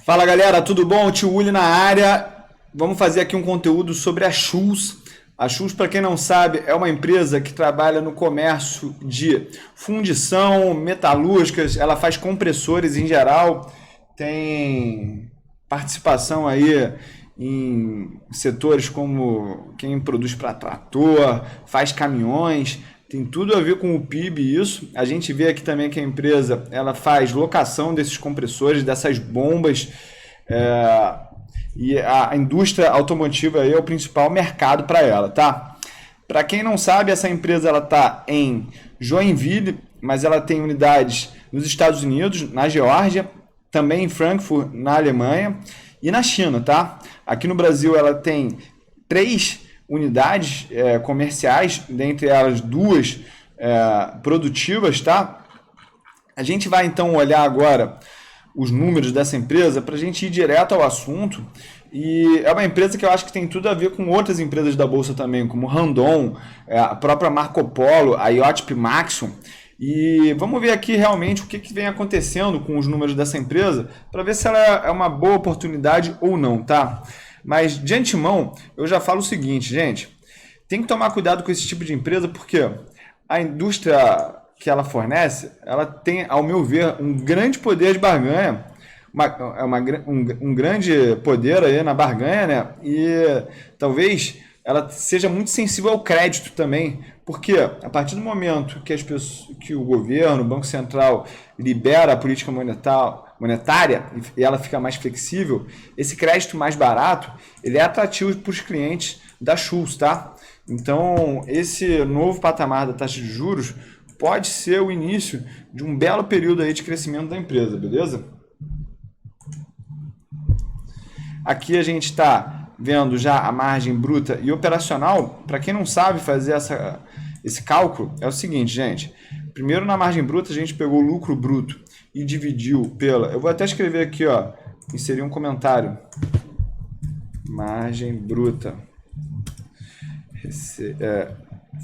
Fala galera, tudo bom? Tio Uli na área. Vamos fazer aqui um conteúdo sobre a Schulz. A Schulz, para quem não sabe, é uma empresa que trabalha no comércio de fundição, metalúrgicas, ela faz compressores em geral, tem participação aí em setores como quem produz para trator, faz caminhões, tem tudo a ver com o PIB isso. A gente vê aqui também que a empresa ela faz locação desses compressores, dessas bombas, e a indústria automotiva aí é o principal mercado para ela, tá? Para quem não sabe, essa empresa ela está em Joinville, mas ela tem unidades nos Estados Unidos, na Geórgia, também em Frankfurt, na Alemanha e na China, tá? Aqui no Brasil ela tem 3 unidades comerciais, dentre elas 2 produtivas, tá? A gente vai então olhar agora os números dessa empresa para a gente ir direto ao assunto. E é uma empresa que eu acho que tem tudo a ver com outras empresas da Bolsa também, como Randon, a própria Marco Polo, a IOTP Maxion. E vamos ver aqui realmente o que vem acontecendo com os números dessa empresa para ver se ela é uma boa oportunidade ou não, tá? Mas de antemão, eu já falo o seguinte, gente, tem que tomar cuidado com esse tipo de empresa porque a indústria que ela fornece, ela tem, ao meu ver, um grande poder de barganha, um grande poder aí na barganha, né? E talvez ela seja muito sensível ao crédito também, porque a partir do momento que que o governo, o Banco Central, libera a política monetária e ela fica mais flexível, esse crédito mais barato, ele é atrativo para os clientes da Schulz, tá? Então, esse novo patamar da taxa de juros pode ser o início de um belo período aí de crescimento da empresa, beleza? Aqui a gente está vendo já a margem bruta e operacional. Para quem não sabe fazer esse cálculo, é o seguinte, gente. Primeiro, na margem bruta, a gente pegou o lucro bruto e dividiu pela... Eu vou até escrever aqui, ó, inserir um comentário. Margem bruta.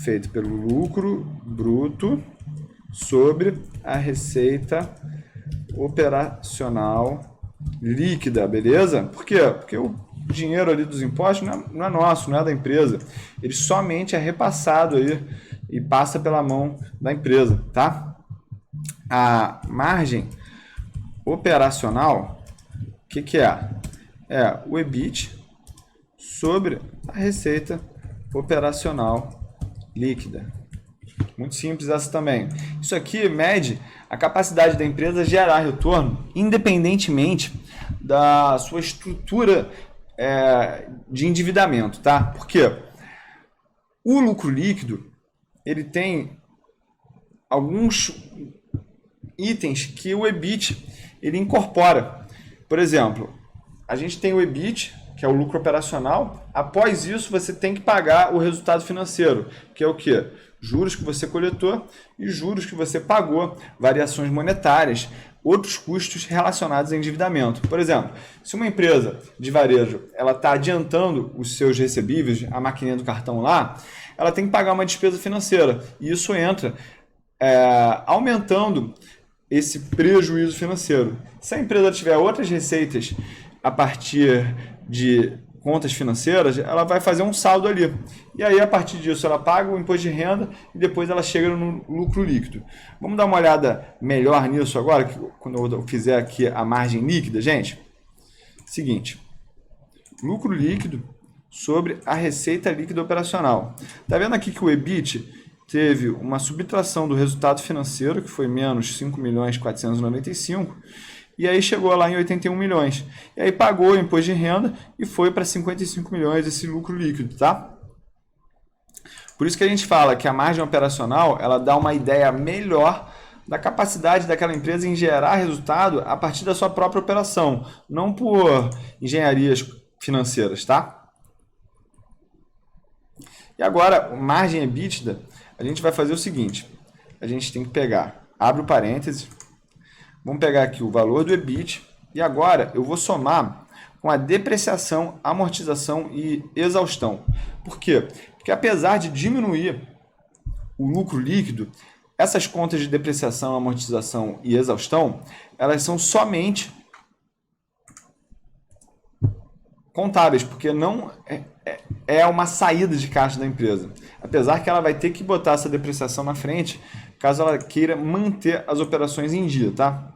Feito pelo lucro bruto sobre a receita operacional líquida, beleza? Por quê? Porque o dinheiro ali dos impostos não é nosso, não é da empresa. Ele somente é repassado aí e passa pela mão da empresa, tá? A margem operacional, o que é? É o EBIT sobre a receita operacional líquida. Muito simples essa também. Isso aqui mede a capacidade da empresa gerar retorno independentemente da sua estrutura de endividamento, tá? Porque o lucro líquido ele tem alguns itens que o EBIT ele incorpora. Por exemplo, a gente tem o EBIT, que é o lucro operacional. Após isso, você tem que pagar o resultado financeiro, que é o quê? Juros que você coletou e juros que você pagou, variações monetárias, outros custos relacionados a endividamento. Por exemplo, se uma empresa de varejo ela está adiantando os seus recebíveis, a maquininha do cartão lá, ela tem que pagar uma despesa financeira. E isso entra aumentando esse prejuízo financeiro. Se a empresa tiver outras receitas a partir de contas financeiras, ela vai fazer um saldo ali. E aí, a partir disso, ela paga o imposto de renda e depois ela chega no lucro líquido. Vamos dar uma olhada melhor nisso agora, quando eu fizer aqui a margem líquida, gente? Seguinte, lucro líquido sobre a receita líquida operacional. Tá vendo aqui que o EBIT teve uma subtração do resultado financeiro, que foi menos 5.495.000, e aí chegou lá em 81 milhões. E aí pagou o imposto de renda e foi para 55 milhões esse lucro líquido, tá? Por isso que a gente fala que a margem operacional, ela dá uma ideia melhor da capacidade daquela empresa em gerar resultado a partir da sua própria operação, não por engenharias financeiras, tá? E agora, margem EBITDA, a gente vai fazer o seguinte, a gente tem que pegar, abre o parênteses, vamos pegar aqui o valor do EBIT e agora eu vou somar com a depreciação, amortização e exaustão. Por quê? Porque apesar de diminuir o lucro líquido, essas contas de depreciação, amortização e exaustão, elas são somente contábeis, porque não é uma saída de caixa da empresa. Apesar que ela vai ter que botar essa depreciação na frente, caso ela queira manter as operações em dia, tá?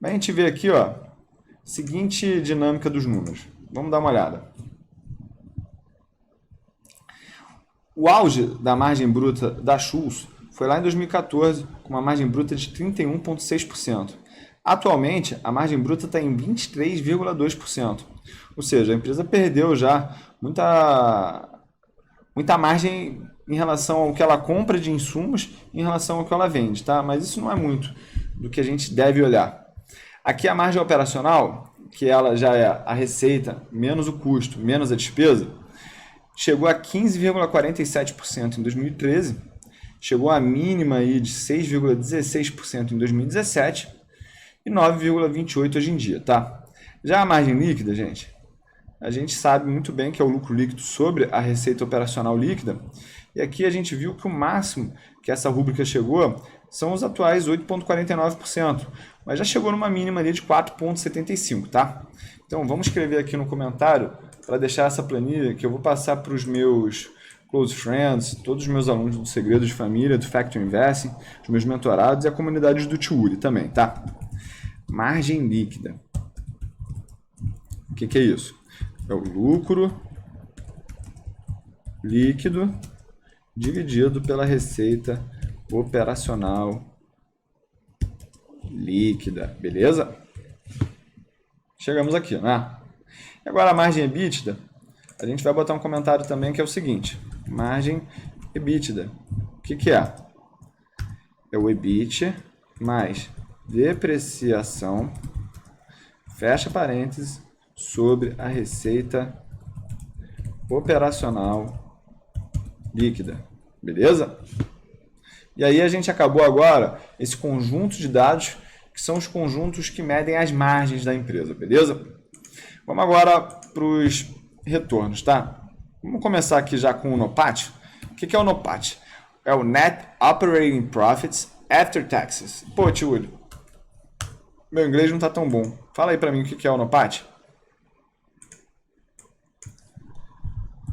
Mas a gente vê aqui, ó, seguinte dinâmica dos números. Vamos dar uma olhada. O auge da margem bruta da Schulz foi lá em 2014, com uma margem bruta de 31,6%. Atualmente, a margem bruta está em 23,2%. Ou seja, a empresa perdeu já muita margem em relação ao que ela compra de insumos em relação ao que ela vende, tá? Mas isso não é muito do que a gente deve olhar. Aqui a margem operacional, que ela já é a receita menos o custo, menos a despesa, chegou a 15,47% em 2013, chegou à mínima aí de 6,16% em 2017 e 9,28% hoje em dia, tá? Já a margem líquida, gente, a gente sabe muito bem que é o lucro líquido sobre a receita operacional líquida, e aqui a gente viu que o máximo que essa rúbrica chegou são os atuais 8,49%, mas já chegou numa mínima ali de 4,75%, tá? Então vamos escrever aqui no comentário para deixar essa planilha que eu vou passar para os meus close friends, todos os meus alunos do Segredo de Família, do Factor Investing, os meus mentorados e a comunidade do Tiuri também, tá? Margem líquida. O que é isso? É o lucro líquido dividido pela receita operacional líquida, beleza? Chegamos aqui, né? Agora a margem EBITDA, a gente vai botar um comentário também que é o seguinte, margem EBITDA, o que é? É o EBIT mais depreciação, fecha parênteses, sobre a receita operacional líquida, beleza? E aí a gente acabou agora esse conjunto de dados que são os conjuntos que medem as margens da empresa, beleza? Vamos agora para os retornos, tá? Vamos começar aqui já com o NOPAT. O que é o NOPAT? É o Net Operating Profits After Taxes. Pô, tio, meu inglês não está tão bom. Fala aí para mim o que é o NOPAT.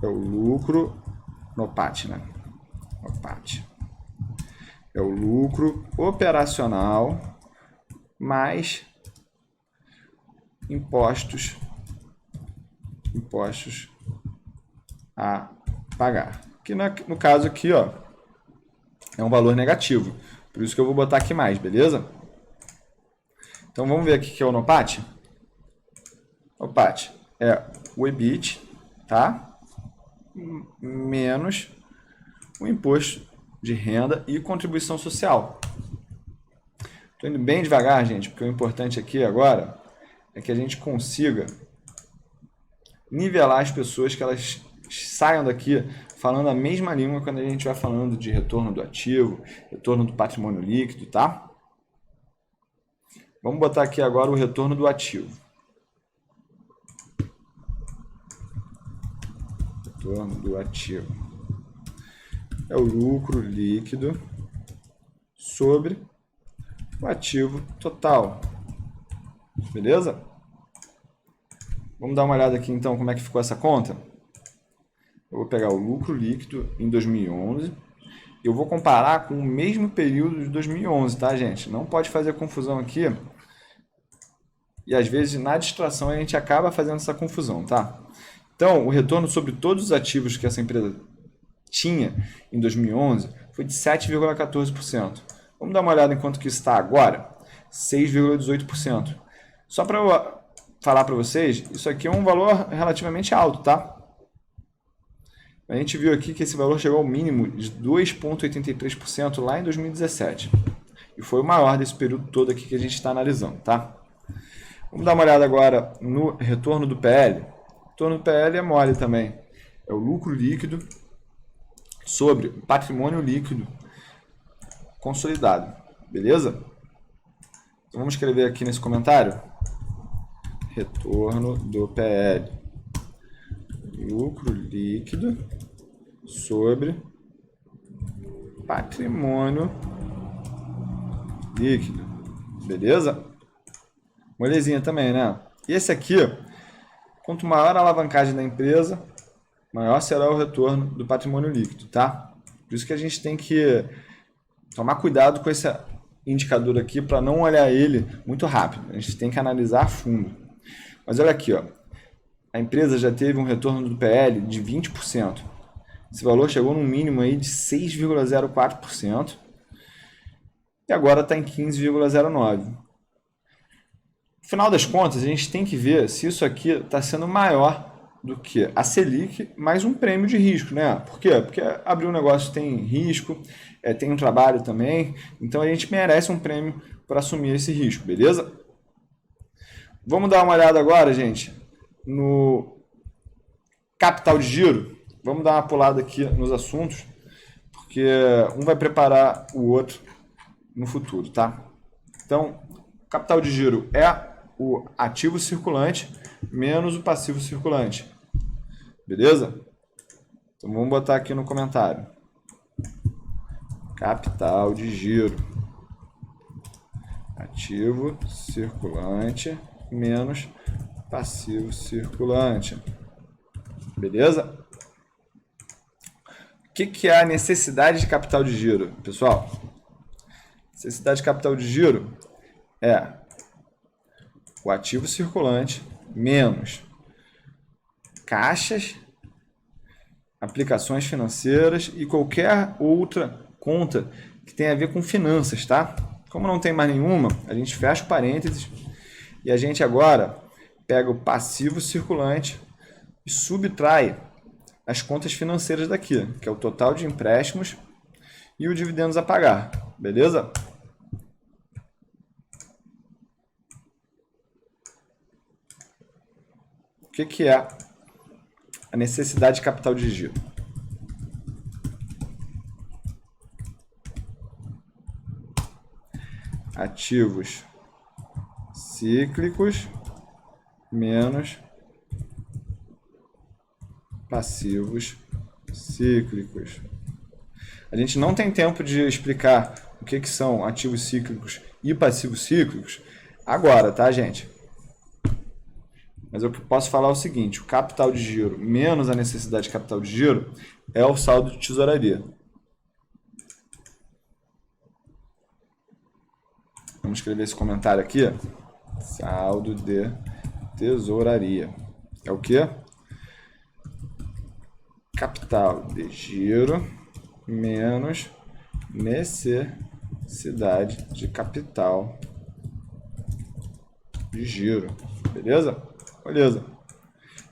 É o lucro NOPAT, né? NOPAT. É o lucro operacional mais impostos a pagar. Que no caso aqui, ó, é um valor negativo. Por isso que eu vou botar aqui mais, beleza? Então vamos ver aqui o que é o NOPAT. NOPAT é o EBIT, tá? Menos o imposto de renda e contribuição social. Estou indo bem devagar, gente, porque o importante aqui agora é que a gente consiga nivelar as pessoas, que elas saiam daqui falando a mesma língua quando a gente vai falando de retorno do ativo, retorno do patrimônio líquido, tá? Vamos botar aqui agora o retorno do ativo. Retorno do ativo. É o lucro líquido sobre o ativo total. Beleza? Vamos dar uma olhada aqui então como é que ficou essa conta. Eu vou pegar o lucro líquido em 2011 e eu vou comparar com o mesmo período de 2011, tá, gente? Não pode fazer confusão aqui. E às vezes na distração a gente acaba fazendo essa confusão, tá? Então, o retorno sobre todos os ativos que essa empresa tinha em 2011 foi de 7,14%. Vamos dar uma olhada em quanto que está agora? 6,18%. Só para eu falar para vocês, isso aqui é um valor relativamente alto, tá? A gente viu aqui que esse valor chegou ao mínimo de 2,83% lá em 2017. E foi o maior desse período todo aqui que a gente está analisando, tá? Vamos dar uma olhada agora no retorno do PL. O retorno do PL é mole também. É o lucro líquido sobre o patrimônio líquido consolidado. Beleza? Então vamos escrever aqui nesse comentário. Retorno do PL. Lucro líquido sobre patrimônio líquido. Beleza? Molezinha também, né? E esse aqui, Quanto maior a alavancagem da empresa, maior será o retorno do patrimônio líquido, tá? Por isso que a gente tem que tomar cuidado com esse indicador aqui para não olhar ele muito rápido. A gente tem que analisar a fundo. Mas olha aqui, ó. A empresa já teve um retorno do PL de 20%. Esse valor chegou num mínimo aí de 6,04% e agora está em 15,09%. No final das contas, a gente tem que ver se isso aqui está sendo maior do que a Selic mais um prêmio de risco, né? Por quê? Porque abrir um negócio tem risco, tem um trabalho também, então a gente merece um prêmio para assumir esse risco, beleza? Vamos dar uma olhada agora, gente, no capital de giro. Vamos dar uma pulada aqui nos assuntos, porque um vai preparar o outro no futuro, tá? Então, capital de giro é o ativo circulante menos o passivo circulante. Beleza? Então vamos botar aqui no comentário. Capital de giro. Ativo circulante menos passivo circulante. Beleza? O que é a necessidade de capital de giro, pessoal? Necessidade de capital de giro é o ativo circulante menos caixas, aplicações financeiras e qualquer outra conta que tenha a ver com finanças, tá? Como não tem mais nenhuma, a gente fecha o parênteses e a gente agora pega o passivo circulante e subtrai as contas financeiras daqui, que é o total de empréstimos e o dividendos a pagar, beleza? O que é a necessidade de capital de giro? Ativos cíclicos menos passivos cíclicos. A gente não tem tempo de explicar o que são ativos cíclicos e passivos cíclicos agora, tá, gente? Mas eu posso falar o seguinte, o capital de giro menos a necessidade de capital de giro é o saldo de tesouraria. Vamos escrever esse comentário aqui. Saldo de tesouraria. É o quê? Capital de giro menos necessidade de capital de giro. Beleza? Beleza.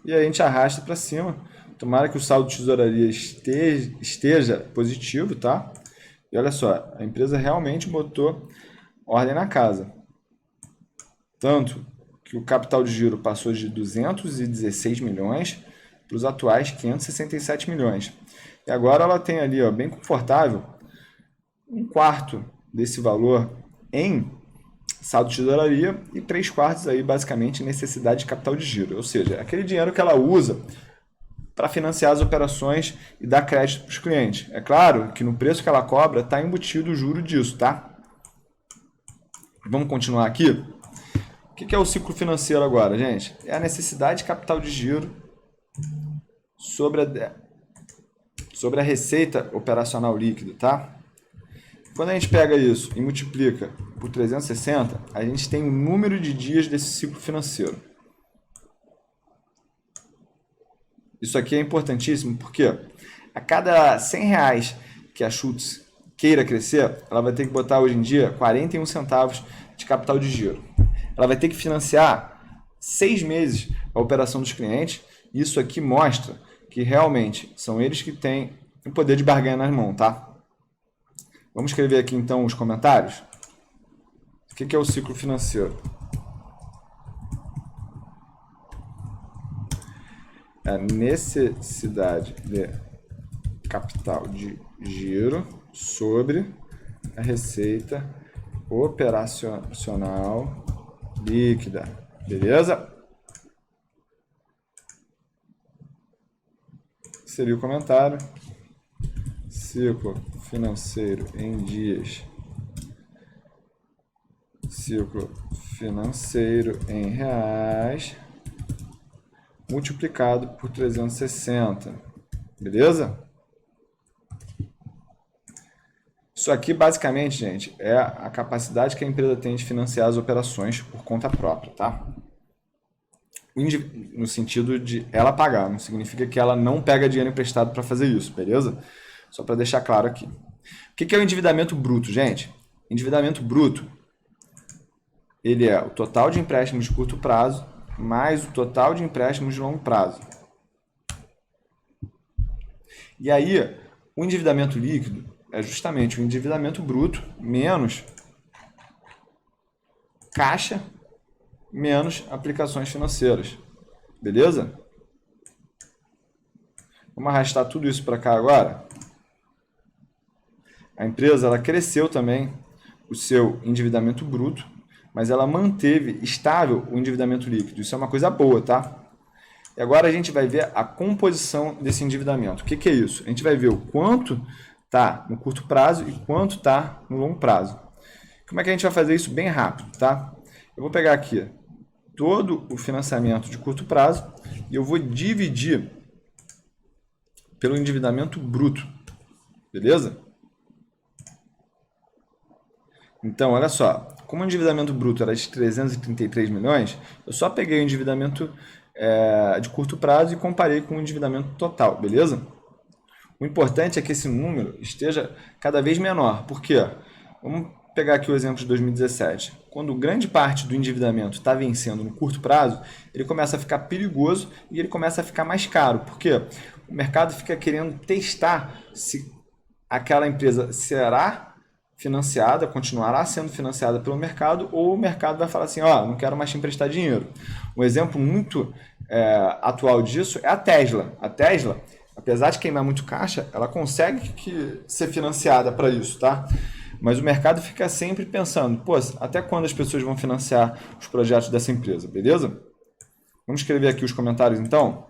E aí a gente arrasta para cima. Tomara que o saldo de tesouraria esteja positivo, tá? E olha só, a empresa realmente botou ordem na casa. Tanto que o capital de giro passou de 216 milhões para os atuais 567 milhões. E agora ela tem ali, ó, bem confortável, um quarto desse valor em saldo de tesouraria e 3/4 aí basicamente necessidade de capital de giro. Ou seja, aquele dinheiro que ela usa para financiar as operações e dar crédito para os clientes. É claro que no preço que ela cobra está embutido o juro disso, tá? Vamos continuar aqui? O que é o ciclo financeiro agora, gente? É a necessidade de capital de giro sobre a receita operacional líquida, tá? Quando a gente pega isso e multiplica por 360, a gente tem o número de dias desse ciclo financeiro. Isso aqui é importantíssimo porque a cada R$100 que a Schutz queira crescer, ela vai ter que botar hoje em dia 41 centavos de capital de giro. Ela vai ter que financiar 6 meses a operação dos clientes. Isso aqui mostra que realmente são eles que têm o poder de barganha nas mãos, tá? Vamos escrever aqui então os comentários. O que é o ciclo financeiro? É a necessidade de capital de giro sobre a receita operacional líquida. Beleza? Seria o comentário. Ciclo financeiro em dias. Ciclo financeiro em reais multiplicado por 360. Beleza? Isso aqui, basicamente, gente, é a capacidade que a empresa tem de financiar as operações por conta própria, tá? No sentido de ela pagar, não significa que ela não pega dinheiro emprestado para fazer isso, beleza? Só para deixar claro aqui. O que é o endividamento bruto, gente? Endividamento bruto, ele é o total de empréstimos de curto prazo mais o total de empréstimos de longo prazo. E aí, o endividamento líquido é justamente o endividamento bruto menos caixa menos aplicações financeiras. Beleza? Vamos arrastar tudo isso para cá agora. A empresa ela cresceu também o seu endividamento bruto, mas ela manteve estável o endividamento líquido. Isso é uma coisa boa, tá? E agora a gente vai ver a composição desse endividamento. O que é isso? A gente vai ver o quanto está no curto prazo e quanto está no longo prazo. Como é que a gente vai fazer isso bem rápido, tá? Eu vou pegar aqui todo o financiamento de curto prazo e eu vou dividir pelo endividamento bruto, beleza? Então, olha só, como o endividamento bruto era de 333 milhões, eu só peguei o endividamento de curto prazo e comparei com o endividamento total, beleza? O importante é que esse número esteja cada vez menor. Por quê? Vamos pegar aqui o exemplo de 2017. Quando grande parte do endividamento está vencendo no curto prazo, ele começa a ficar perigoso e ele começa a ficar mais caro. Por quê? O mercado fica querendo testar se aquela empresa será financiada, continuará sendo financiada pelo mercado, ou o mercado vai falar assim, ó, não quero mais te emprestar dinheiro. Um exemplo muito atual disso é a Tesla. A Tesla, apesar de queimar muito caixa, ela consegue ser financiada para isso, tá? Mas o mercado fica sempre pensando, pô, até quando as pessoas vão financiar os projetos dessa empresa, beleza? Vamos escrever aqui os comentários, então.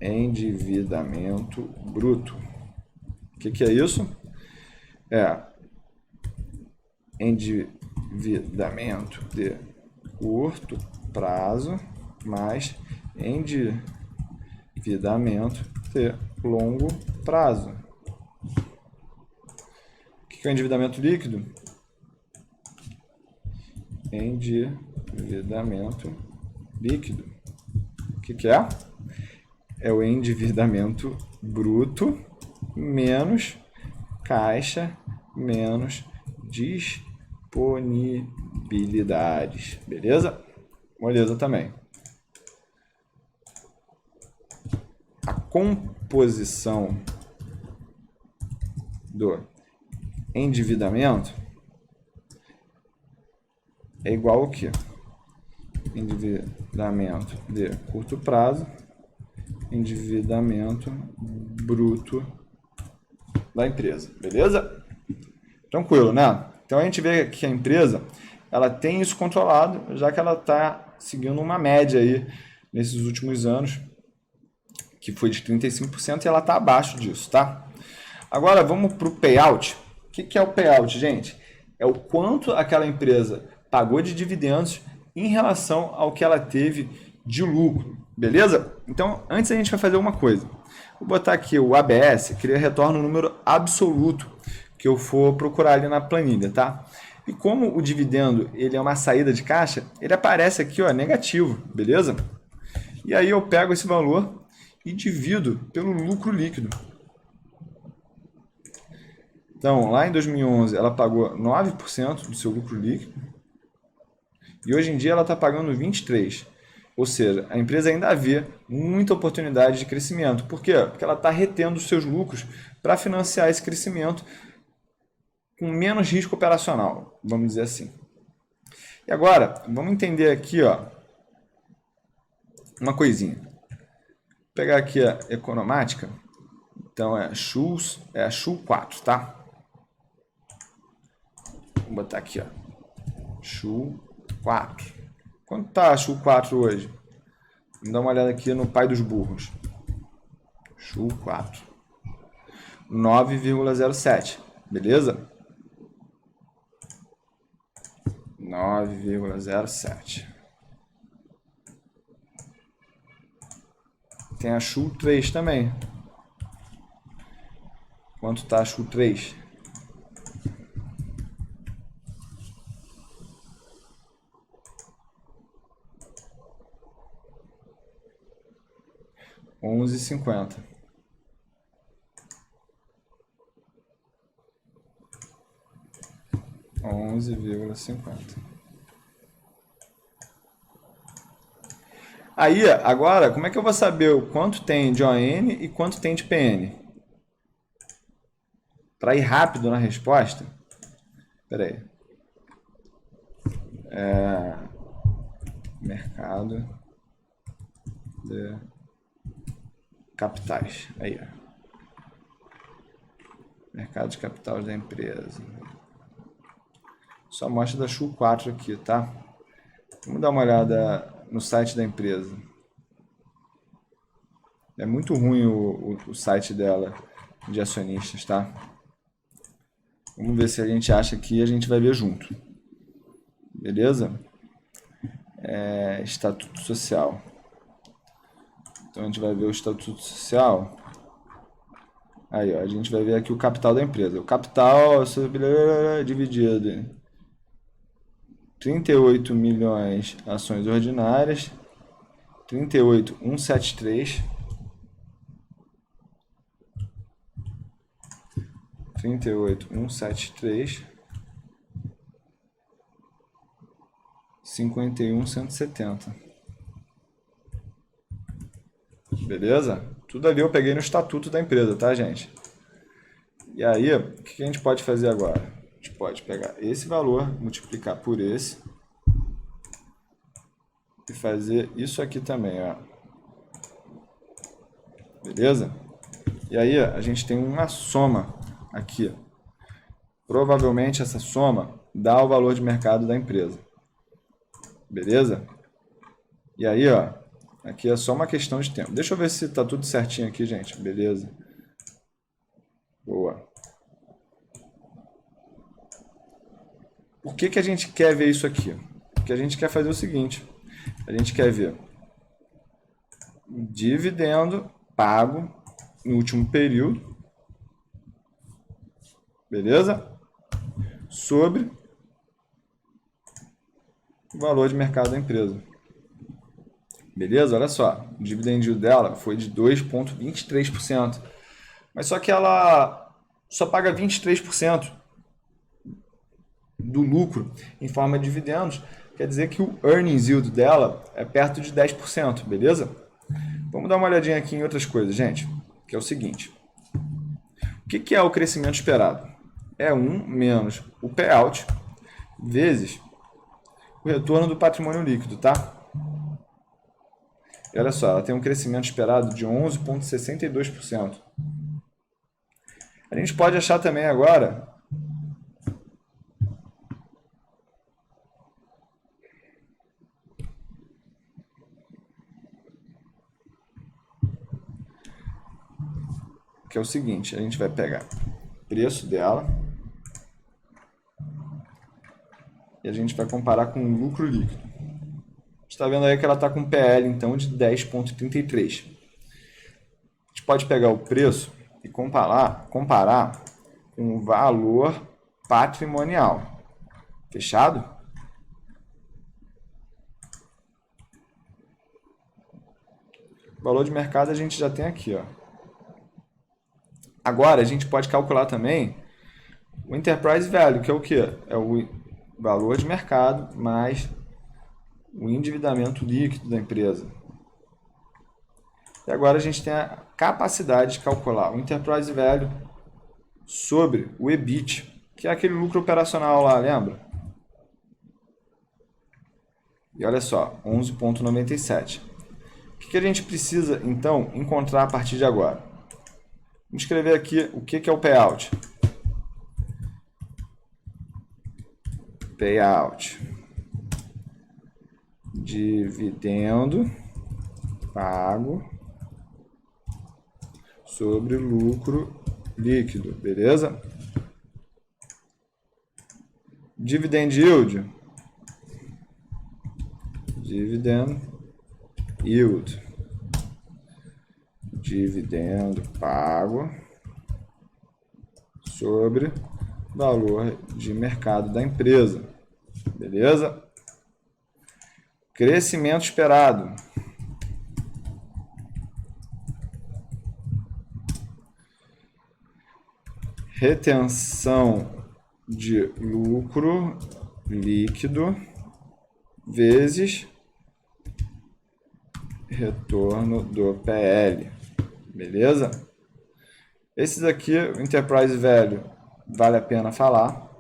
Endividamento bruto. O que é isso? Endividamento de curto prazo mais endividamento de longo prazo. O que é o endividamento líquido? Endividamento líquido. O que é? É o endividamento bruto menos caixa menos disponibilidades. Beleza? Moleza também. A composição do endividamento é igual ao quê? Endividamento de curto prazo, endividamento bruto da empresa, beleza? Tranquilo, né? Então a gente vê que a empresa ela tem isso controlado, já que ela está seguindo uma média aí nesses últimos anos, que foi de 35%, e ela está abaixo disso, tá? Agora vamos para o payout. O que é o payout, gente? É o quanto aquela empresa pagou de dividendos em relação ao que ela teve de lucro, beleza? Então, antes a gente vai fazer uma coisa. Vou botar aqui o ABS, que ele retorna o número absoluto que eu for procurar ali na planilha, tá? E como o dividendo ele é uma saída de caixa, ele aparece aqui, ó, negativo, beleza? E aí eu pego esse valor e divido pelo lucro líquido. Então, lá em 2011, ela pagou 9% do seu lucro líquido. E hoje em dia ela está pagando 23%. Ou seja, a empresa ainda vê muita oportunidade de crescimento. Por quê? Porque ela está retendo os seus lucros para financiar esse crescimento com menos risco operacional, vamos dizer assim. E agora, vamos entender aqui, ó, uma coisinha. Vou pegar aqui a economática. Então, é a SHU 4, tá? Vou botar aqui, ó, SHU 4. Quanto está a SHU 4 hoje? Vamos dar uma olhada aqui no pai dos burros. SHU 4. 9,07. Beleza? 9,07. tem a Shu 3 também. Quanto está a Shu 3? R$11,50. R$11,50. Aí, agora, como é que eu vou saber o quanto tem de ON e quanto tem de PN? Para ir rápido na resposta, espera aí. Mercado de capitais. Aí, ó. Mercado de capitais da empresa. Só mostra da Shu 4 aqui, tá? Vamos dar uma olhada no site da empresa. É muito ruim o site dela de acionistas, tá? Vamos ver se a gente acha aqui e a gente vai ver junto. Beleza? Estatuto social. Então a gente vai ver o estatuto social. Aí, ó, a gente vai ver aqui o capital da empresa. O capital dividido em 38 milhões ações ordinárias, 38.173, 38.173, 51.170. Beleza? Tudo ali eu peguei no estatuto da empresa, tá, gente? E aí, o que a gente pode fazer agora? A gente pode pegar esse valor, multiplicar por esse e fazer isso aqui também, ó. Beleza? E aí, a gente tem uma soma aqui. Provavelmente essa soma dá o valor de mercado da empresa. Beleza? E aí, ó, aqui é só uma questão de tempo. Deixa eu ver se tá tudo certinho aqui, gente. Beleza. Boa. Por que a gente quer ver isso aqui? Porque a gente quer fazer o seguinte. A gente quer ver o dividendo pago no último período. Beleza? Sobre o valor de mercado da empresa. Beleza? Olha só. O dividend yield dela foi de 2,23%. Mas só que ela só paga 23% do lucro em forma de dividendos. Quer dizer que o earnings yield dela é perto de 10%, beleza? Vamos dar uma olhadinha aqui em outras coisas, gente. Que é o seguinte. O que é o crescimento esperado? É 1 menos o payout vezes o retorno do patrimônio líquido, tá? E olha só, ela tem um crescimento esperado de 11,62%. A gente pode achar também agora que é o seguinte, a gente vai pegar o preço dela e a gente vai comparar com o lucro líquido. A gente está vendo aí que ela está com PL, então, de 10,33. A gente pode pegar o preço e comparar com o valor patrimonial. Fechado? O valor de mercado a gente já tem aqui, ó. Agora, a gente pode calcular também o Enterprise Value, que é o quê? É o valor de mercado mais o endividamento líquido da empresa. E agora a gente tem a capacidade de calcular o Enterprise Value sobre o EBIT, que é aquele lucro operacional lá, lembra? E olha só, 11,97. O que a gente precisa, então, encontrar a partir de agora? Vamos escrever aqui o que é o payout. Payout. Dividendo pago sobre lucro líquido, beleza? Dividend yield. Dividend yield. dividendo pago sobre valor de mercado da empresa. Beleza? Crescimento esperado. Retenção de lucro líquido vezes retorno do PL. Beleza? Esses aqui, o Enterprise Value, vale a pena falar.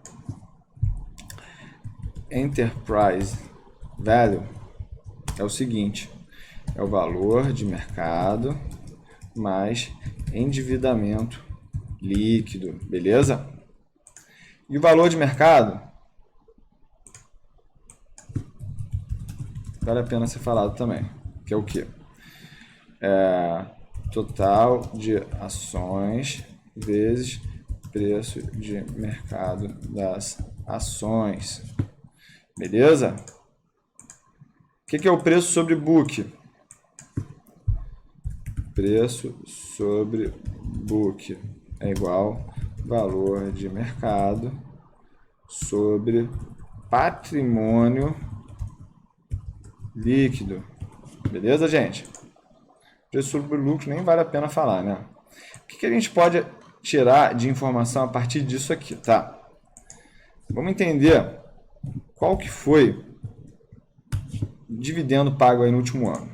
Enterprise Value é o seguinte, é o valor de mercado mais endividamento líquido, beleza? E o valor de mercado vale a pena ser falado também, que é o quê? Total de ações vezes preço de mercado das ações, beleza? O que é o preço sobre book? Preço sobre book é igual valor de mercado sobre patrimônio líquido. Beleza, gente? Preço sobre lucro nem vale a pena falar, né? O que a gente pode tirar de informação a partir disso aqui, tá? Vamos entender qual que foi o dividendo pago aí no último ano.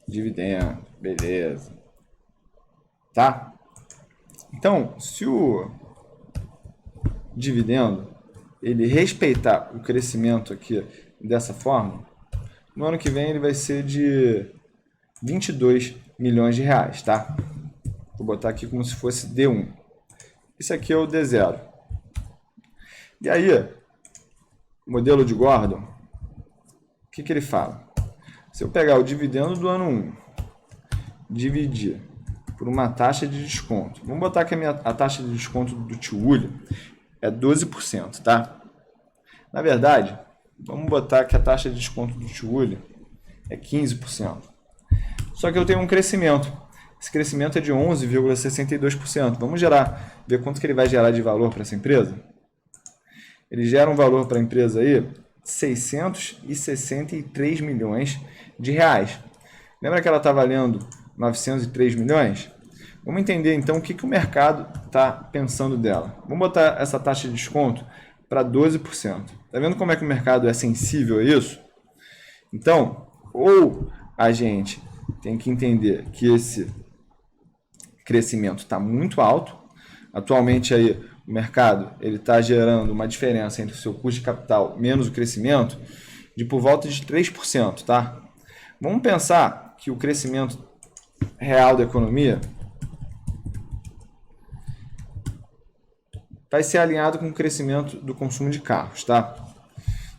Dividendo, beleza. Tá? Então, se o dividendo ele respeitar o crescimento aqui dessa forma, no ano que vem ele vai ser de 22 milhões de reais, tá? Vou botar aqui como se fosse D1. Esse aqui é o D0. E aí, o modelo de Gordon, o que ele fala? Se eu pegar o dividendo do ano 1, dividir por uma taxa de desconto. Vamos botar que a taxa de desconto do tio William é 12%, tá? Na verdade, vamos botar que a taxa de desconto do tio William é 15%. Só que eu tenho um crescimento. Esse crescimento é de 11,62%. Vamos ver quanto que ele vai gerar de valor para essa empresa? Ele gera um valor para a empresa aí 663 milhões de reais. Lembra que ela está valendo 903 milhões? Vamos entender então o que o mercado está pensando dela. Vamos botar essa taxa de desconto para 12%. Está vendo como é que o mercado é sensível a isso? Então, ou a gente tem que entender que esse crescimento está muito alto. Atualmente aí o mercado está gerando uma diferença entre o seu custo de capital menos o crescimento de por volta de 3%. Tá? Vamos pensar que o crescimento real da economia vai ser alinhado com o crescimento do consumo de carros. Tá?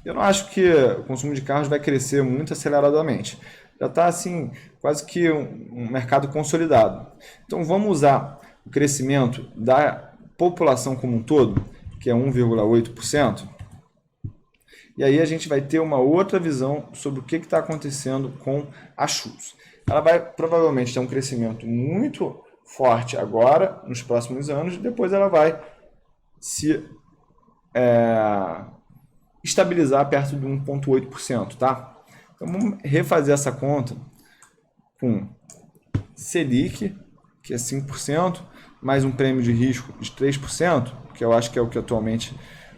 Eu não acho que o consumo de carros vai crescer muito aceleradamente. Já está assim, quase que um mercado consolidado. Então vamos usar o crescimento da população como um todo, que é 1,8%, e aí a gente vai ter uma outra visão sobre o que está acontecendo com a Schultz. Ela vai provavelmente ter um crescimento muito forte agora, nos próximos anos, e depois ela vai se estabilizar perto de 1,8%, tá? Então vamos refazer essa conta com Selic, que é 5%, mais um prêmio de risco de 3%, que eu acho que é o que atualmente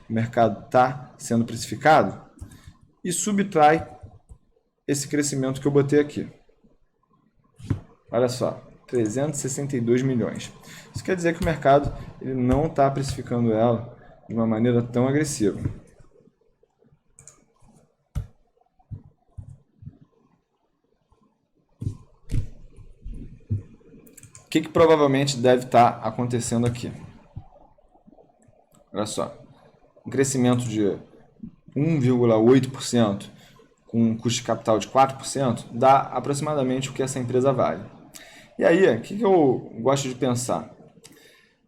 o mercado está sendo precificado, e subtrai esse crescimento que eu botei aqui. Olha só, 362 milhões. Isso quer dizer que o mercado ele não está precificando ela de uma maneira tão agressiva. O que provavelmente deve estar acontecendo aqui? Olha só, um crescimento de 1,8% com um custo de capital de 4% dá aproximadamente o que essa empresa vale. E aí, o que eu gosto de pensar?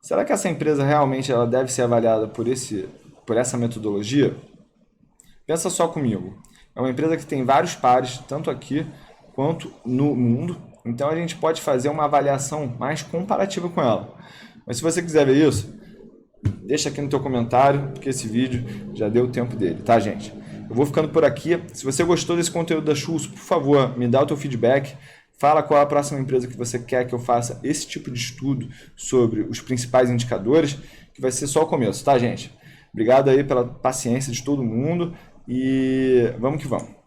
Será que essa empresa realmente ela deve ser avaliada por essa metodologia? Pensa só comigo. É uma empresa que tem vários pares, tanto aqui quanto no mundo. Então a gente pode fazer uma avaliação mais comparativa com ela. Mas se você quiser ver isso, deixa aqui no teu comentário, porque esse vídeo já deu o tempo dele, tá, gente? Eu vou ficando por aqui. Se você gostou desse conteúdo da Schultz, por favor, me dá o teu feedback. Fala qual é a próxima empresa que você quer que eu faça esse tipo de estudo sobre os principais indicadores, que vai ser só o começo, tá, gente? Obrigado aí pela paciência de todo mundo e vamos que vamos.